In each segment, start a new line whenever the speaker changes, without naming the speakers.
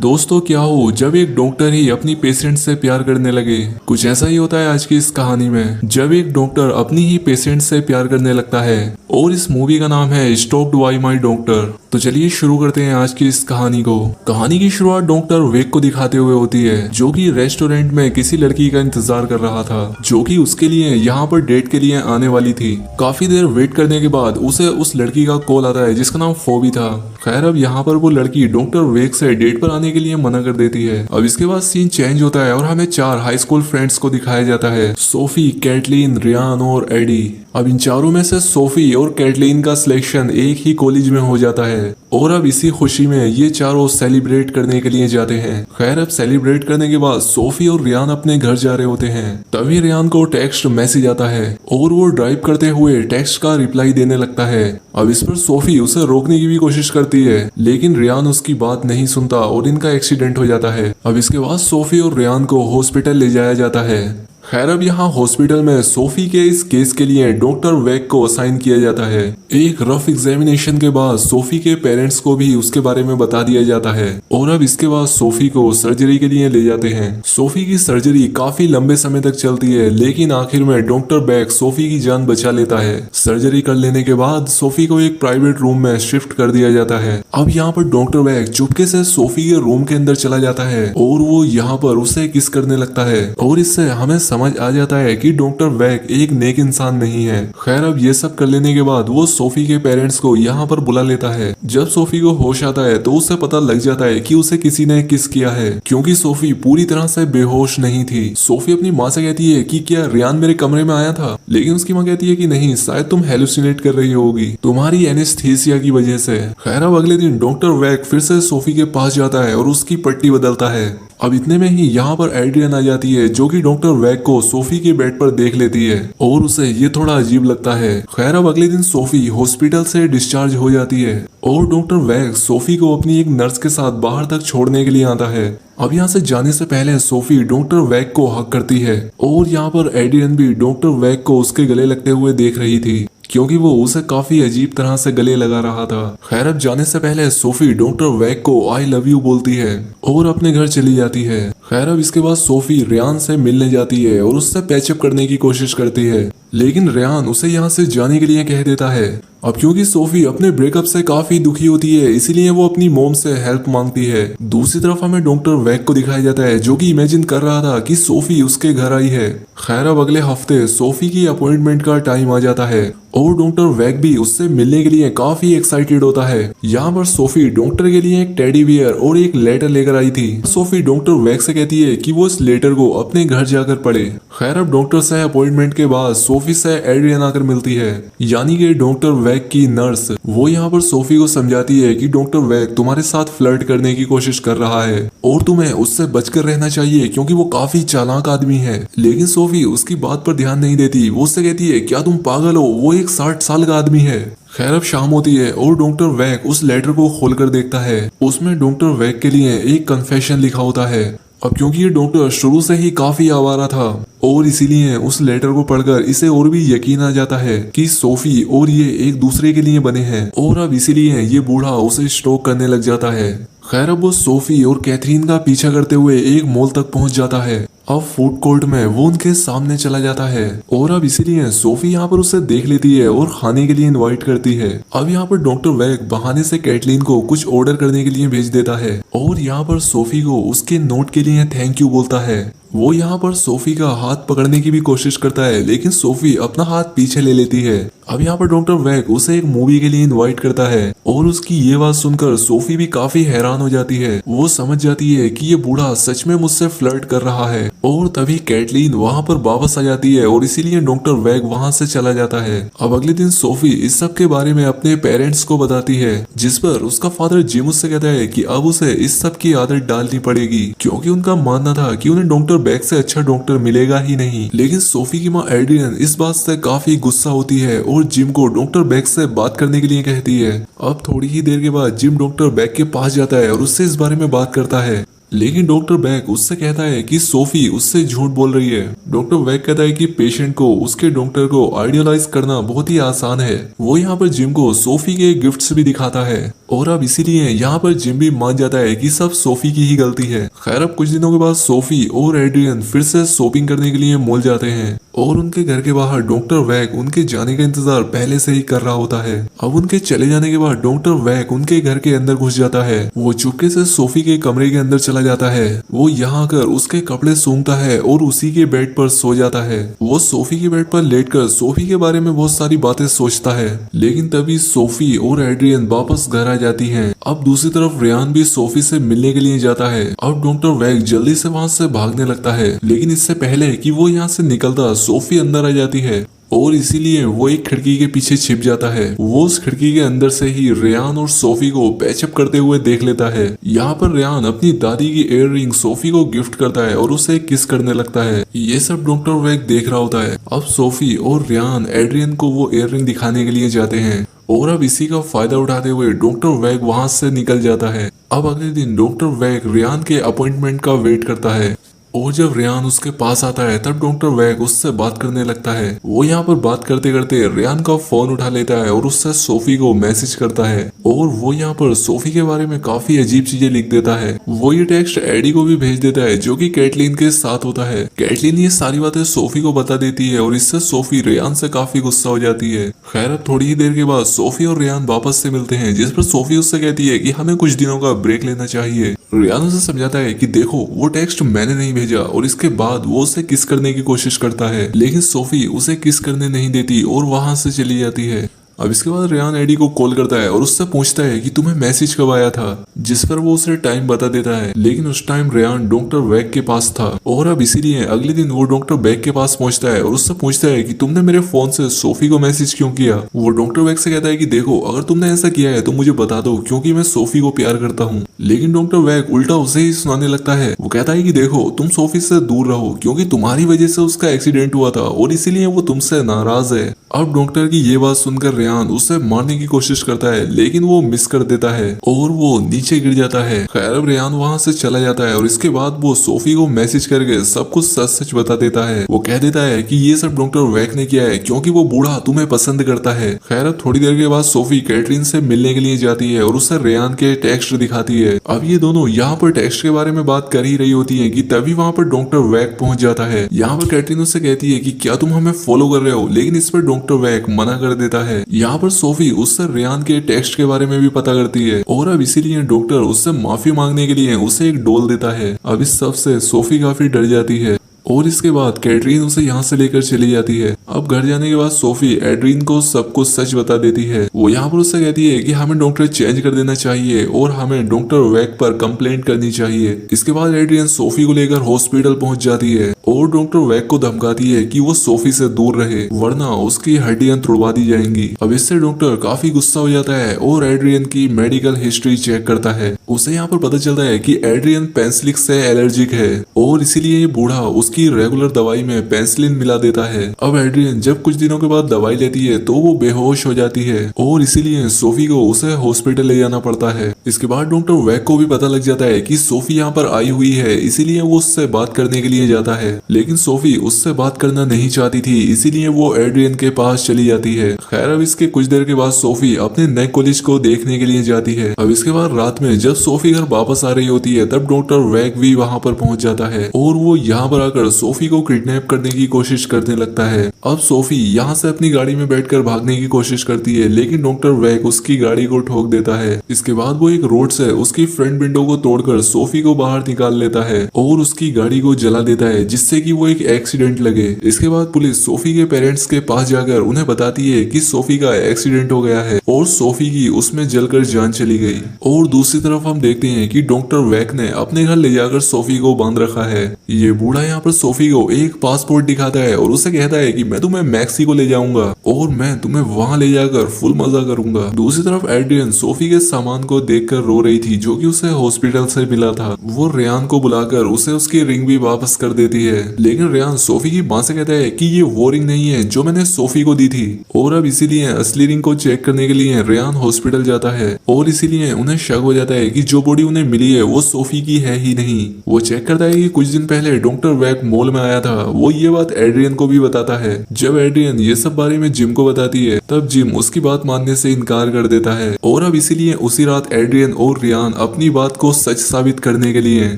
दोस्तों क्या हो जब एक डॉक्टर ही अपनी पेशेंट से प्यार करने लगे। कुछ ऐसा ही होता है आज की इस कहानी में, जब एक डॉक्टर अपनी ही पेशेंट से प्यार करने लगता है। और इस मूवी का नाम है स्टॉक्ड बाय माय डॉक्टर। तो चलिए शुरू करते हैं आज की इस कहानी को। कहानी की शुरुआत डॉक्टर वेक को दिखाते हुए होती है, जो कि रेस्टोरेंट में किसी लड़की का इंतजार कर रहा था, जो कि उसके लिए यहाँ पर डेट के लिए आने वाली थी। काफी देर वेट करने के बाद उसे उस लड़की का कॉल आता है, जिसका नाम फोबी था। खैर अब यहाँ पर वो लड़की डॉक्टर वेक से डेट पर आने के लिए मना कर देती है। अब इसके बाद सीन चेंज होता है और हमें 4 हाई स्कूल फ्रेंड्स को दिखाया जाता है, सोफी, कैटलीन, रियान और एडी। अब इन चारों में से सोफी और कैटलीन का सिलेक्शन एक ही कॉलेज में हो जाता है और अब इसी खुशी में ये चारों सेलिब्रेट करने के लिए जाते हैं। खैर अब सेलिब्रेट करने के बाद सोफी और रियान अपने घर जा रहे होते हैं। तभी रियान को टेक्स्ट मैसेज आता है और वो ड्राइव करते हुए टेक्स्ट का रिप्लाई देने लगता है। अब इस पर सोफी उसे रोकने की भी कोशिश करती है, लेकिन रियान उसकी बात नहीं सुनता और इनका एक्सीडेंट हो जाता है। अब इसके बाद सोफी और रियान को हॉस्पिटल ले जाया जाता है। खैर अब यहाँ हॉस्पिटल में सोफी के इस केस के लिए डॉक्टर वेक को असाइन किया जाता है। एक रफ एग्जामिनेशन के बाद सोफी के पेरेंट्स को भी उसके बारे में बता दिया जाता है और अब इसके बाद सोफी को सर्जरी के लिए ले जाते हैं। सोफी की सर्जरी काफी लंबे समय तक चलती है, लेकिन आखिर में डॉक्टर वेक सोफी की जान बचा लेता है। सर्जरी कर लेने के बाद सोफी को एक प्राइवेट रूम में शिफ्ट कर दिया जाता है। अब यहाँ पर डॉक्टर वेक चुपके से सोफी के रूम के अंदर चला जाता है और वो यहाँ पर उसे किस करने लगता है और इससे हमें समझ आ जाता है कि डॉक्टर वेक एक नेक इंसान नहीं है। खैर अब ये सब कर लेने के बाद वो सोफी के पेरेंट्स को यहाँ पर बुला लेता है। जब सोफी को होश आता है तो उसे पता लग जाता है कि उसे किसी ने किस किया है, क्योंकि सोफी पूरी तरह से बेहोश नहीं थी। सोफी अपनी माँ से कहती है कि क्या रियान मेरे कमरे में आया था, लेकिन उसकी माँ कहती है कि नहीं, शायद तुम हेलुसिनेट कर रही होगी तुम्हारी एनेस्थीसिया की वजह से। खैर अब अगले दिन डॉक्टर वेक फिर से सोफी के पास जाता है और उसकी पट्टी बदलता है। अब इतने में ही यहाँ पर एड्रियन आ जाती है, जो कि डॉक्टर वेक को सोफी के बेड पर देख लेती है और उसे ये थोड़ा अजीब लगता है। खैर अब अगले दिन सोफी हॉस्पिटल से डिस्चार्ज हो जाती है और डॉक्टर वेक सोफी को अपनी एक नर्स के साथ बाहर तक छोड़ने के लिए आता है। अब यहाँ से जाने से पहले सोफी डॉक्टर वेक को हक करती है और यहाँ पर एड्रियन भी डॉक्टर वेक को उसके गले लगते हुए देख रही थी, क्योंकि वो उसे काफी अजीब तरह से गले लगा रहा था। खैर अब जाने से पहले सोफी डॉक्टर वेक को आई लव यू बोलती है और अपने घर चली जाती है। खैर अब इसके बाद सोफी रियान से मिलने जाती है और उससे पैचअप करने की कोशिश करती है, लेकिन रियान उसे यहाँ से जाने के लिए कह देता है। अब क्योंकि सोफी अपने ब्रेकअप से काफी दुखी होती है, इसीलिए वो अपनी मॉम से हेल्प मांगती है। दूसरी तरफ हमें डॉक्टर वेक को दिखाया जाता है, जो कि इमेजिन कर रहा था कि सोफी उसके घर आई है। खैर अब अगले हफ्ते सोफी की अपॉइंटमेंट का टाइम आ जाता है और डॉक्टर वेक भी उससे मिलने के लिए काफी एक्साइटेड होता है। यहाँ पर सोफी डॉक्टर के लिए एक टेडी बियर और एक लेटर लेकर आई थी। सोफी डॉक्टर वेक से कहती है कि वो इस लेटर को अपने घर जाकर पढ़े। खैर अब डॉक्टर से अपॉइंटमेंट के बाद सोफी से एड्रियन आकर मिलती है, यानी कि डॉक्टर वेक की नर्स। वो यहाँ पर सोफी को समझाती है कि डॉक्टर वेक तुम्हारे साथ फ्लर्ट करने की कोशिश कर रहा है और तुम्हें उससे बचकर रहना चाहिए, क्योंकि वो काफी चालाक आदमी है। लेकिन सोफी उसकी बात पर ध्यान नहीं देती। वो उससे कहती है क्या तुम पागल हो, वो एक 60 साल का आदमी है। खैर अब शाम होती है और डॉक्टर वेक उस लेटर को खोलकर देखता है। उसमें डॉक्टर वेक के लिए एक कन्फेशन लिखा होता है। अब क्योंकि ये डॉक्टर शुरू से ही काफी आवारा था और इसीलिए उस लेटर को पढ़कर इसे और भी यकीन आ जाता है कि सोफी और ये एक दूसरे के लिए बने हैं और अब इसीलिए ये बूढ़ा उसे स्टॉक करने लग जाता है। खैर अब वो सोफी और कैथरीन का पीछा करते हुए एक मॉल तक पहुंच जाता है। अब फूड कोर्ट में वो उनके सामने चला जाता है और अब इसीलिए सोफी यहाँ पर उसे देख लेती है और खाने के लिए इनवाइट करती है। अब यहाँ पर डॉक्टर वेक बहाने से कैटलीन को कुछ ऑर्डर करने के लिए भेज देता है और यहाँ पर सोफी को उसके नोट के लिए थैंक यू बोलता है। वो यहाँ पर सोफी का हाथ पकड़ने की भी कोशिश करता है, लेकिन सोफी अपना हाथ पीछे ले लेती है। अब यहाँ पर डॉक्टर वेक उसे एक मूवी के लिए इनवाइट करता है और उसकी ये बात सुनकर सोफी भी काफी हैरान हो जाती है। वो समझ जाती है कि ये बूढ़ा सच में मुझसे फ्लर्ट कर रहा है और तभी कैटलीन वहाँ पर वापस आ जाती है और इसीलिए डॉक्टर वेक वहाँ से चला जाता है। अब अगले दिन सोफी इस सब के बारे में अपने पेरेंट्स को बताती है, जिस पर उसका फादर जिम उससे कहता है कि अब उसे इस सब की आदत डालनी पड़ेगी, क्योंकि उनका मानना था कि उन्हें डॉक्टर वेक से अच्छा डॉक्टर मिलेगा ही नहीं। लेकिन सोफी की माँ एड्रियन इस बात से काफी गुस्सा होती है और जिम को डॉक्टर वेक से बात करने के लिए कहती है। अब थोड़ी ही देर के बाद जिम डॉक्टर वेक के पास जाता है और उससे इस बारे में बात करता है। लेकिन डॉक्टर बैक उससे कहता है कि सोफी उससे झूठ बोल रही है। डॉक्टर बैक कहता है कि पेशेंट को उसके डॉक्टर को आइडियलाइज करना बहुत ही आसान है। वो यहाँ पर जिम को सोफी के गिफ्ट्स भी दिखाता है और अब इसीलिए यहाँ पर जिम भी मान जाता है कि सब सोफी की ही गलती है। खैर अब कुछ दिनों के बाद सोफी और एड्रियन फिर से शॉपिंग करने के लिए मॉल जाते हैं और उनके घर के बाहर डॉक्टर वैक उनके जाने का इंतजार पहले से ही कर रहा होता है। अब उनके चले जाने के बाद डॉक्टर वैक उनके घर के अंदर घुस जाता है। वो चुपके से सोफी के कमरे के अंदर चला जाता है। वो यहाँ आकर उसके कपड़े सूंघता है और उसी के बेड पर सो जाता है। वो सोफी के बेड पर लेटकर सोफी के बारे में बहुत सारी बातें सोचता है। लेकिन तभी सोफी और एड्रियन वापस घर आ जाती हैं। अब दूसरी तरफ रेयान भी सोफी से मिलने के लिए जाता है। अब डॉक्टर वैक जल्दी से वहां से भागने लगता है, लेकिन इससे पहले कि वो यहाँ से निकलता सोफी अंदर आ जाती है और इसीलिए वो एक खिड़की के पीछे छिप जाता है। वो उस खिड़की के अंदर से ही रेयान और सोफी को पैचअप करते हुए देख लेता है। यहाँ पर रेयान अपनी दादी की इयर रिंग सोफी को गिफ्ट करता है और उसे किस करने लगता है। ये सब डॉक्टर वैक देख रहा होता है। अब सोफी और रेयान एड्रियन को वो इयर रिंग दिखाने के लिए जाते हैं और अब इसी का फायदा उठाते हुए डॉक्टर वैक वहां से निकल जाता है। अब अगले दिन डॉक्टर वैक रेयान के अपॉइंटमेंट का वेट करता है और जब रेयान उसके पास आता है तब डॉक्टर वैक उससे बात करने लगता है। वो यहाँ पर बात करते करते रेयान का फोन उठा लेता है और उससे सोफी को मैसेज करता है और वो यहाँ पर सोफी के बारे में काफी अजीब चीजें लिख देता है। वो ये टेक्स्ट एडी को भी भेज देता है जो कि कैटलीन के साथ होता है। कैटलीन ये सारी बातें सोफी को बता देती है और इससे सोफी रेयान से काफी गुस्सा हो जाती है। खैर थोड़ी ही देर के बाद सोफी और रेयान वापस से मिलते हैं, जिस पर सोफी उससे कहती है कि हमें कुछ दिनों का ब्रेक लेना चाहिए। रेयान उसे समझाता है कि देखो वो टेक्स्ट मैंने नहीं भेजा और इसके बाद वो उसे किस करने की कोशिश करता है, लेकिन सोफी उसे किस करने नहीं देती और वहां से चली जाती है। अब इसके बाद रेयान एडी को कॉल करता है और उससे पूछता है कि तुम्हें मैसेज कब आया था, जिस पर वो उसे टाइम बता देता है। लेकिन उस टाइम रेयान डॉक्टर वैक के पास था और अब इसीलिए अगले दिन वो डॉक्टर वैक के पास पहुंचता है और उससे पूछता है कि तुमने मेरे फोन से सोफी को मैसेज क्यों किया। वो डॉक्टर वैक से कहता है कि देखो अगर तुमने ऐसा किया है तो मुझे बता दो, क्योंकि मैं सोफी को प्यार करता हूँ। लेकिन डॉक्टर वैक उल्टा उसे ही सुनाने लगता है। वो कहता है कि देखो तुम सोफी से दूर रहो, क्योंकि तुम्हारी वजह से उसका एक्सीडेंट हुआ था और इसीलिए वो तुमसे नाराज है। अब डॉक्टर की ये बात सुनकर रेयान उसे मारने की कोशिश करता है, लेकिन वो मिस कर देता है और वो नीचे गिर जाता है। खैर अब रेयान वहां से चला जाता है और इसके बाद वो सोफी को मैसेज करके सब कुछ सच सच बता देता है। वो कह देता है कि ये सब डॉक्टर वैक ने किया है क्योंकि वो बूढ़ा तुम्हें पसंद करता है। खैर अब थोड़ी देर के बाद सोफी कैटरीन से मिलने के लिए जाती है और उसे रेयान के टेक्स्ट दिखाती है। अब ये दोनों यहाँ पर टेक्स्ट के बारे में बात कर ही रही होती है कि तभी वहां पर डॉक्टर वैक पहुंच जाता है। यहाँ पर कैटरीन उससे कहती है कि क्या तुम हमें फॉलो कर रहे हो, लेकिन इस पर डॉक्टर वैक मना कर देता है। यहाँ पर सोफी उससे रेयान के टेक्स्ट के बारे में भी पता करती है और अब इसीलिए डॉक्टर उससे माफी मांगने के लिए उसे एक डोल देता है। अब इस सब से सोफी काफी डर जाती है और इसके बाद कैटरीन उसे यहाँ से लेकर चली जाती है। अब घर जाने के बाद सोफी एड्रीन को सब कुछ सच बता देती है। वो यहाँ पर उससे कहती है कि हमें डॉक्टर चेंज कर देना चाहिए और हमें डॉक्टर वैक पर कंप्लेंट करनी चाहिए। इसके बाद एड्रियन सोफी को लेकर हॉस्पिटल पहुंच जाती है और डॉक्टर वैक को धमकाती है कि वो सोफी से दूर रहे वरना उसकी हड्डियां तोड़वा दी जाएंगी। अब इससे डॉक्टर काफी गुस्सा हो जाता है और एड्रियन की मेडिकल हिस्ट्री चेक करता है। उसे यहाँ पर पता चलता है कि एड्रियन पेंसिलिन से एलर्जिक है और इसीलिए ये बूढ़ा उसकी रेगुलर दवाई में पेंसिलिन मिला देता है। अब एड्रियन जब कुछ दिनों के बाद दवाई लेती है तो वो बेहोश हो जाती है और इसीलिए सोफी को उसे हॉस्पिटल ले जाना पड़ता है। इसके बाद डॉक्टर वैक को भी पता लग जाता है कि सोफी यहाँ पर आई हुई है, इसीलिए वो उससे बात करने के लिए जाता है। लेकिन सोफी उससे बात करना नहीं चाहती थी, इसीलिए वो एड्रियन के पास चली जाती है। खैर अब इसके कुछ देर के बाद सोफी अपने नए कॉलेज को देखने के लिए जाती है। अब इसके बाद रात में जब सोफी घर वापस आ रही होती है तब डॉक्टर वैक भी वहाँ पर पहुंच जाता है और वो यहाँ पर आकर सोफी को किडनैप करने की कोशिश करने लगता है। अब सोफी यहाँ से अपनी गाड़ी में बैठकर भागने की कोशिश करती है, लेकिन डॉक्टर वैक उसकी गाड़ी को ठोक देता है। इसके बाद वो एक रोड से उसकी फ्रंट विंडो को तोड़कर सोफी को बाहर निकाल लेता है और उसकी गाड़ी को जला देता है, जिससे कि वो एक एक्सीडेंट लगे। इसके बाद पुलिस सोफी के पेरेंट्स के पास जाकर उन्हें बताती है कि सोफी का एक्सीडेंट हो गया है और सोफी की उसमें जलकर जान चली गई। और दूसरी तरफ हम देखते हैं कि डॉक्टर वैक ने अपने घर ले जाकर सोफी को बांध रखा है। ये बूढ़ा यहाँ पर पर सोफी को एक पासपोर्ट दिखाता है और उसे कहता है कि मैं तुम्हें मैक्सिको ले जाऊंगा और मैं तुम्हें वहां ले जाकर फुल मजा करूंगा। दूसरी तरफ एड्रियन सोफी के सामान को देखकर रो रही थी जो कि उसे हॉस्पिटल से मिला था। वो रेयान को बुलाकर उसे उसकी रिंग भी वापस कर देती है, लेकिन रेयान सोफी की मां से कहता है कि ये वो रिंग नहीं है जो मैंने सोफी को दी थी। और अब इसीलिए असली रिंग को चेक करने के लिए रेयान हॉस्पिटल जाता है और इसीलिए उन्हें शक हो जाता है कि जो बॉडी उन्हें मिली है वो सोफी की है ही नहीं। वो चेक करता है कि कुछ दिन पहले डॉक्टर वैक मॉल में आया था। वो ये बात एड्रियन को भी बताता है। जब एड्रियन ये सब बारे में जिम को बताती है तब जिम उसकी बात मानने से इनकार कर देता है और अब इसीलिए उसी रात एड्रियन और रियान अपनी बात को सच साबित करने के लिए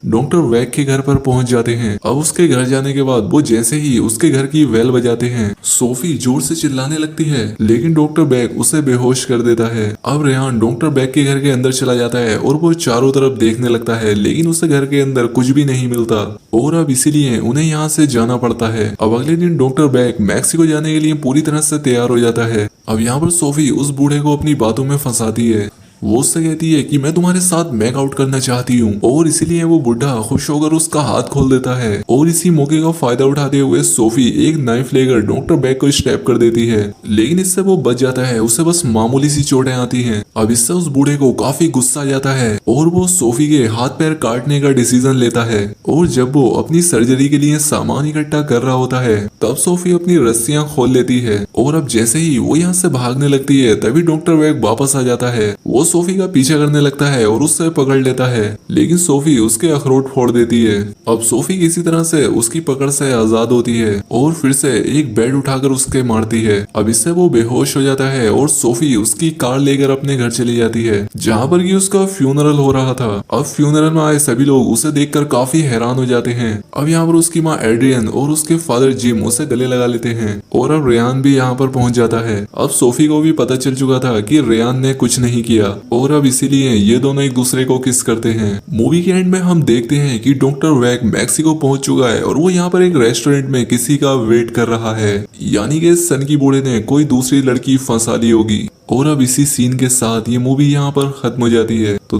डॉक्टर वैक के घर पर पहुंच जाते हैं। अब उसके घर जाने के बाद वो जैसे ही उसके घर की बेल बजाते हैं सोफी जोर से चिल्लाने लगती है, लेकिन डॉक्टर बैक उसे बेहोश कर देता है। अब रेहान डॉक्टर बैक के घर के अंदर चला जाता है और वो चारों तरफ देखने लगता है, लेकिन उसे घर के अंदर कुछ भी नहीं मिलता और अब इसीलिए उन्हें यहाँ से जाना पड़ता है। अब अगले दिन डॉक्टर बैक मैक्सिको जाने के लिए पूरी तरह से तैयार हो जाता है। अब यहाँ पर सोफी उस बूढ़े को अपनी बातों में फंसाती है। वो उससे कहती है कि मैं तुम्हारे साथ मेक आउट करना चाहती हूँ और इसीलिए वो बुढ़ा खुश होकर उसका हाथ खोल देता है और इसी मौके का फायदा उठाते हुए सोफी एक नाइफ लेकर डॉक्टर बैक को स्टैप कर देती है, लेकिन इससे वो बच जाता है। उसे बस मामूली सी चोटें आती हैं। अब इससे उस बूढ़े को काफी गुस्सा आ जाता है और वो सोफी के हाथ पैर काटने का डिसीजन लेता है। और जब वो अपनी सर्जरी के लिए सामान इकट्ठा कर रहा होता है तब सोफी अपनी रस्सियां खोल लेती है और अब जैसे ही वो यहाँ से भागने लगती है तभी डॉक्टर बैक वापस आ जाता है। वो सोफी का पीछा करने लगता है और उससे पकड़ लेता है, लेकिन सोफी उसके अखरोट फोड़ देती है। अब सोफी किसी तरह से उसकी पकड़ से आजाद होती है और फिर से एक बेड उठाकर उसके मारती है। अब इससे वो बेहोश हो जाता है और सोफी उसकी कार लेकर अपने घर चली जाती है जहाँ पर कि उसका फ्यूनरल हो रहा था। अब फ्यूनरल में आए सभी लोग उसे देखकर काफी हैरान हो जाते हैं। अब यहाँ पर उसकी माँ एड्रियन और उसके फादर जिम उसे गले लगा लेते हैं और अब रेयान भी यहाँ पर पहुंच जाता है। अब सोफी को भी पता चल चुका था कि रेयान ने कुछ नहीं किया और अब इसीलिए ये दोनों एक दूसरे को किस करते हैं। मूवी के एंड में हम देखते हैं कि डॉक्टर वैक मैक्सिको पहुंच चुका है और वो यहाँ पर एक रेस्टोरेंट में किसी का वेट कर रहा है, यानी कि सन की बूढ़े ने कोई दूसरी लड़की फंसा ली होगी। और अब इसी सीन के साथ ये मूवी यहाँ पर खत्म हो जाती है। तो